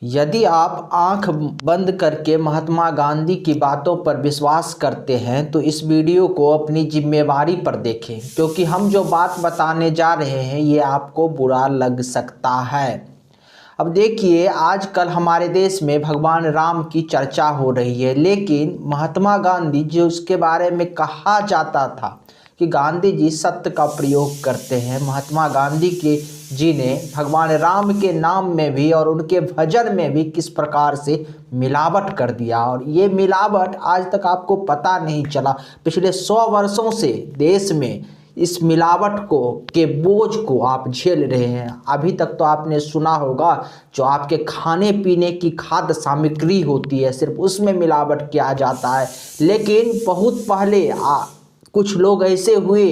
यदि आप आंख बंद करके महात्मा गांधी की बातों पर विश्वास करते हैं तो इस वीडियो को अपनी जिम्मेवारी पर देखें, क्योंकि हम जो बात बताने जा रहे हैं ये आपको बुरा लग सकता है। अब देखिए, आजकल हमारे देश में भगवान राम की चर्चा हो रही है, लेकिन महात्मा गांधी जो उसके बारे में कहा जाता था कि गांधी जी सत्य का प्रयोग करते हैं, महात्मा गांधी के जी ने भगवान राम के नाम में भी और उनके भजन में भी किस प्रकार से मिलावट कर दिया। और ये मिलावट आज तक आपको पता नहीं चला। पिछले 100 वर्षों से देश में इस मिलावट को के बोझ को आप झेल रहे हैं। अभी तक तो आपने सुना होगा जो आपके खाने पीने की खाद्य सामग्री होती है सिर्फ उसमें मिलावट किया जाता है, लेकिन बहुत पहले कुछ लोग ऐसे हुए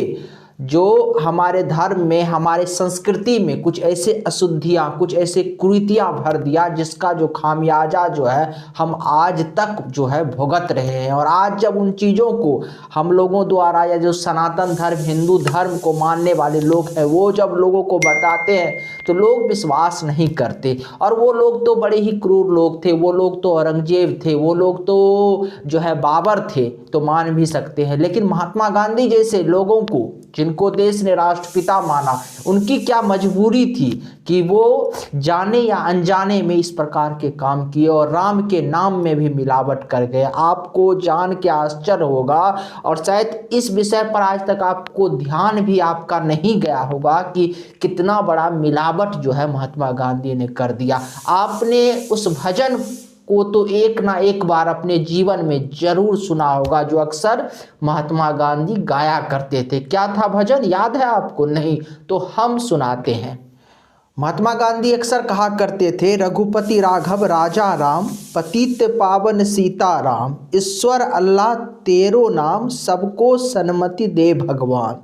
जो हमारे धर्म में, हमारे संस्कृति में कुछ ऐसे अशुद्धियाँ, कुछ ऐसे कुरीतियाँ भर दिया जिसका जो खामियाजा जो है हम आज तक जो है भुगत रहे हैं। और आज जब उन चीज़ों को हम लोगों द्वारा, या जो सनातन धर्म, हिंदू धर्म को मानने वाले लोग हैं, वो जब लोगों को बताते हैं तो लोग विश्वास नहीं करते। और वो लोग तो बड़े ही क्रूर लोग थे, वो लोग तो औरंगजेब थे, वो लोग तो जो है बाबर थे, तो मान भी सकते हैं। लेकिन महात्मा गांधी जैसे लोगों को, जिनको देश ने राष्ट्रपिता माना, उनकी क्या मजबूरी थी कि वो जाने या अनजाने में इस प्रकार के काम किए और राम के नाम में भी मिलावट कर गए। आपको जान के आश्चर्य होगा, और शायद इस विषय पर आज तक आपको ध्यान भी आपका नहीं गया होगा कि कितना बड़ा मिलावट जो है महात्मा गांधी ने कर दिया। आपने उस भजन को तो एक ना एक बार अपने जीवन में जरूर सुना होगा जो अक्सर महात्मा गांधी गाया करते थे। क्या था भजन, याद है आपको? नहीं तो हम सुनाते हैं। महात्मा गांधी अक्सर कहा करते थे, रघुपति राघव राजा राम, पतित पावन सीता राम, ईश्वर अल्लाह तेरो नाम, सबको सन्मति दे भगवान,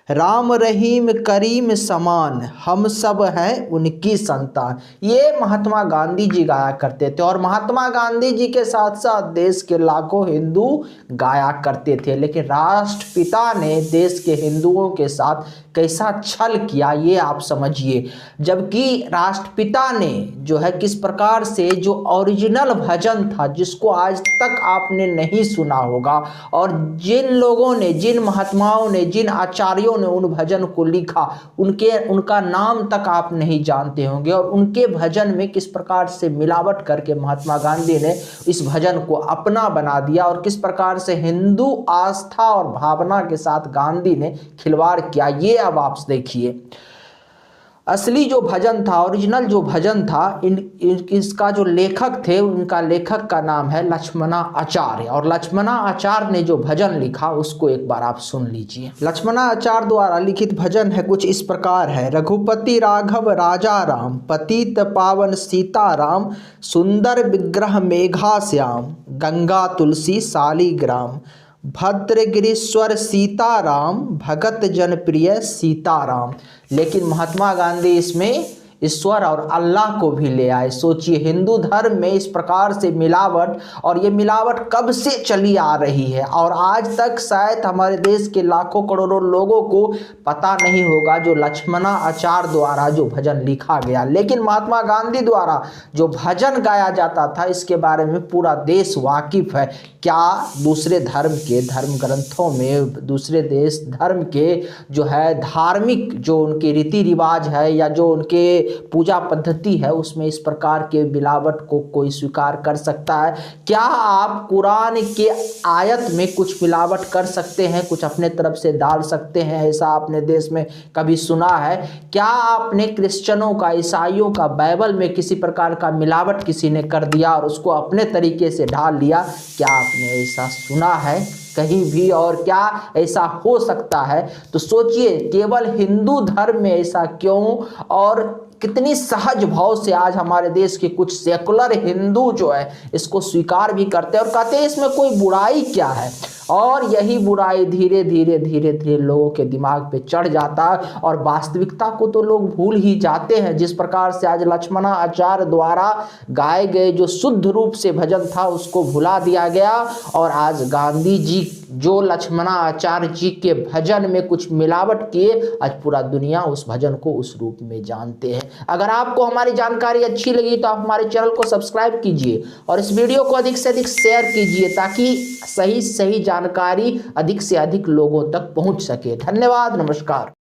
राम रहीम करीम समान, हम सब हैं उनकी संतान। ये महात्मा गांधी जी गाया करते थे। और महात्मा गांधी जी के साथ साथ देश के लाखों हिंदू गाया करते थे। लेकिन राष्ट्रपिता ने देश के हिंदुओं के साथ कैसा छल किया ये आप समझिए। जबकि राष्ट्रपिता ने जो है किस प्रकार से जो ओरिजिनल भजन था, जिसको आज तक आपने नहीं सुना होगा, और जिन लोगों ने, जिन महात्माओं ने, जिन आचार्यों ने उन भजन को लिखा, उनका नाम तक आप नहीं जानते होंगे। और उनके भजन में किस प्रकार से मिलावट करके महात्मा गांधी ने इस भजन को अपना बना दिया, और किस प्रकार से हिंदू आस्था और भावना के साथ गांधी ने खिलवाड़ किया, ये अब आप देखिए। असली जो भजन था, ओरिजिनल जो भजन था, इसका जो लेखक थे, उनका लेखक का नाम है लक्ष्मणा आचार्य। और लक्ष्मणा आचार्य ने जो भजन लिखा उसको एक बार आप सुन लीजिए। लक्ष्मणा आचार्य द्वारा लिखित भजन है कुछ इस प्रकार है। रघुपति राघव राजा राम, पतित पावन सीता राम, सुंदर विग्रह मेघा श्याम, गंगा तुलसी शालिग्राम, भद्रगिरीश्वर सीताराम, भगत जनप्रिय सीताराम। लेकिन महात्मा गांधी इसमें ईश्वर और अल्लाह को भी ले आए। सोचिए, हिंदू धर्म में इस प्रकार से मिलावट, और ये मिलावट कब से चली आ रही है, और आज तक शायद हमारे देश के लाखों करोड़ों लोगों को पता नहीं होगा जो लक्ष्मणा आचार्य द्वारा जो भजन लिखा गया। लेकिन महात्मा गांधी द्वारा जो भजन गाया जाता था, इसके बारे में पूरा देश वाकिफ है। क्या दूसरे धर्म के धर्म ग्रंथों में, दूसरे देश धर्म के जो है धार्मिक जो उनके रीति रिवाज है, या जो उनके पूजा पद्धति है, उसमें इस प्रकार के मिलावट को कोई स्वीकार कर सकता है? क्या आप कुरान के आयत में कुछ मिलावट कर सकते हैं, कुछ अपने तरफ से डाल सकते हैं? ऐसा आपने देश में कभी सुना है? क्या आपने क्रिश्चियनों का, ईसाइयों का बाइबल में किसी प्रकार का मिलावट किसी ने कर दिया और उसको अपने तरीके से ढाल लिया? क्या आपने ऐसा सुना है कहीं भी? और क्या ऐसा हो सकता है? तो सोचिए, केवल हिंदू धर्म में ऐसा क्यों, और कितनी सहज भाव से आज हमारे देश के कुछ सेकुलर हिंदू जो है इसको स्वीकार भी करते हैं और कहते हैं इसमें कोई बुराई क्या है। और यही बुराई धीरे धीरे धीरे धीरे लोगों के दिमाग पे चढ़ जाता है, और वास्तविकता को तो लोग भूल ही जाते हैं। जिस प्रकार से आज लक्ष्मणा आचार्य द्वारा गाए गए जो शुद्ध रूप से भजन था उसको भुला दिया गया, और आज गांधी जी जो लक्ष्मणा आचार्य जी के भजन में कुछ मिलावट किए, आज पूरा दुनिया उस भजन को उस रूप में जानते हैं। अगर आपको हमारी जानकारी अच्छी लगी तो आप हमारे चैनल को सब्सक्राइब कीजिए और इस वीडियो को अधिक से अधिक शेयर कीजिए ताकि सही जानकारी अधिक से अधिक लोगों तक पहुंच सके। धन्यवाद, नमस्कार।